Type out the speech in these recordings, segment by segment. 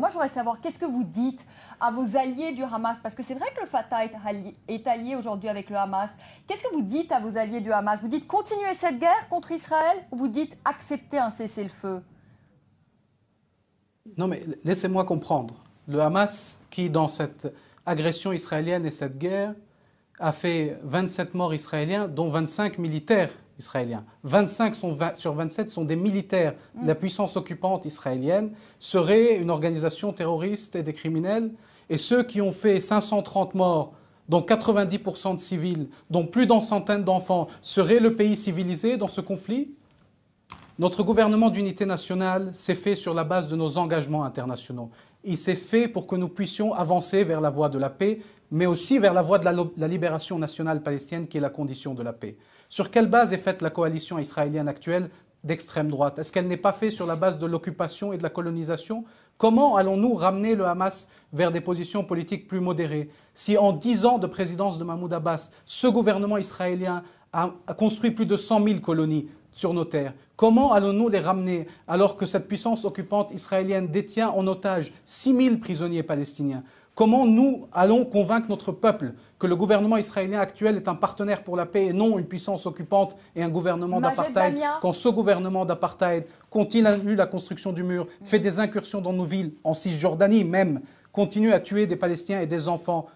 Moi, je voudrais savoir, qu'est-ce que vous dites à vos alliés du Hamas? Parce que c'est vrai que le Fatah est allié aujourd'hui avec le Hamas. Qu'est-ce que vous dites à vos alliés du Hamas? Vous dites continuer cette guerre contre Israël ou vous dites accepter un cessez-le-feu? Non, mais laissez-moi comprendre. Le Hamas, qui dans cette agression israélienne et cette guerre, a fait 27 morts israéliens, dont 25 militaires israéliens. 25 sur 27 sont des militaires de la puissance occupante israélienne, serait une organisation terroriste et des criminels. Et ceux qui ont fait 530 morts, dont 90% de civils, dont plus d'une centaine d'enfants, serait le pays civilisé dans ce conflit? Notre gouvernement d'unité nationale s'est fait sur la base de nos engagements internationaux. Il s'est fait pour que nous puissions avancer vers la voie de la paix, mais aussi vers la voie de la libération nationale palestinienne, qui est la condition de la paix. Sur quelle base est faite la coalition israélienne actuelle d'extrême droite? Est-ce qu'elle n'est pas faite sur la base de l'occupation et de la colonisation? Comment allons-nous ramener le Hamas vers des positions politiques plus modérées? Si en 10 ans de présidence de Mahmoud Abbas, ce gouvernement israélien a construit plus de 100 000 colonies sur nos terres, comment allons-nous les ramener alors que cette puissance occupante israélienne détient en otage 6 000 prisonniers palestiniens? Comment nous allons convaincre notre peuple que le gouvernement israélien actuel est un partenaire pour la paix et non une puissance occupante et un gouvernement d'apartheid, quand ce gouvernement d'apartheid continue la construction du mur, fait des incursions dans nos villes, en Cisjordanie même, continue à tuer des Palestiniens et des enfants?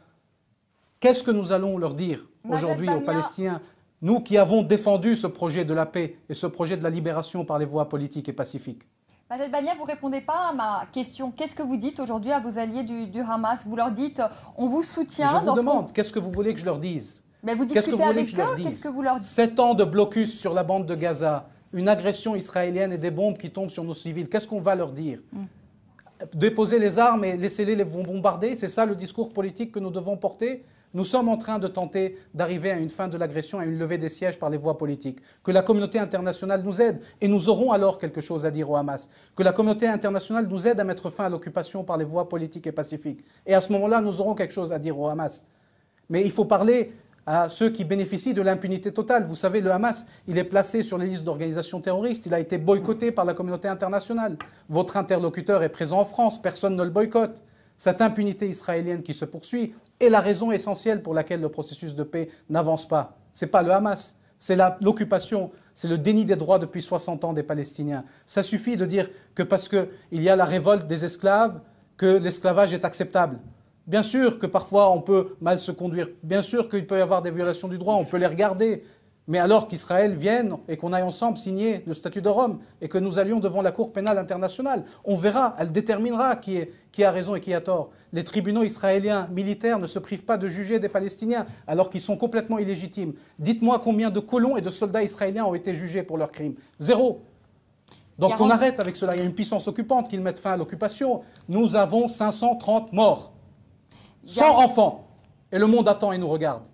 Qu'est-ce que nous allons leur dire aujourd'hui aux Palestiniens, nous qui avons défendu ce projet de la paix et ce projet de la libération par les voies politiques et pacifiques? Majed Bamia, vous ne répondez pas à ma question. Qu'est-ce que vous dites aujourd'hui à vos alliés du Hamas? Vous leur dites, on vous soutient. Je vous demande, qu'est-ce que vous voulez que je leur dise? Mais vous discutez avec eux, qu'est-ce que vous leur dites? 7 ans de blocus sur la bande de Gaza, une agression israélienne et des bombes qui tombent sur nos civils, qu'est-ce qu'on va leur dire? Déposer les armes et laisser-les les bombarder? C'est ça le discours politique que nous devons porter? Nous sommes en train de tenter d'arriver à une fin de l'agression, à une levée des sièges par les voies politiques. Que la communauté internationale nous aide, et nous aurons alors quelque chose à dire au Hamas. Que la communauté internationale nous aide à mettre fin à l'occupation par les voies politiques et pacifiques. Et à ce moment-là, nous aurons quelque chose à dire au Hamas. Mais il faut parler à ceux qui bénéficient de l'impunité totale. Vous savez, le Hamas, il est placé sur les listes d'organisations terroristes. Il a été boycotté par la communauté internationale. Votre interlocuteur est présent en France, personne ne le boycotte. Cette impunité israélienne qui se poursuit est la raison essentielle pour laquelle le processus de paix n'avance pas. Ce n'est pas le Hamas, c'est l'occupation, c'est le déni des droits depuis 60 ans des Palestiniens. Ça suffit de dire que parce qu'il y a la révolte des esclaves, que l'esclavage est acceptable. Bien sûr que parfois on peut mal se conduire, bien sûr qu'il peut y avoir des violations du droit, on peut les regarder. Mais alors qu'Israël vienne et qu'on aille ensemble signer le statut de Rome et que nous allions devant la Cour pénale internationale, on verra, elle déterminera qui a raison et qui a tort. Les tribunaux israéliens militaires ne se privent pas de juger des Palestiniens alors qu'ils sont complètement illégitimes. Dites-moi combien de colons et de soldats israéliens ont été jugés pour leurs crimes? 0. Donc on arrête avec cela. Il y a une puissance occupante qui met fin à l'occupation. Nous avons 530 morts, 100 enfants. Et le monde attend et nous regarde.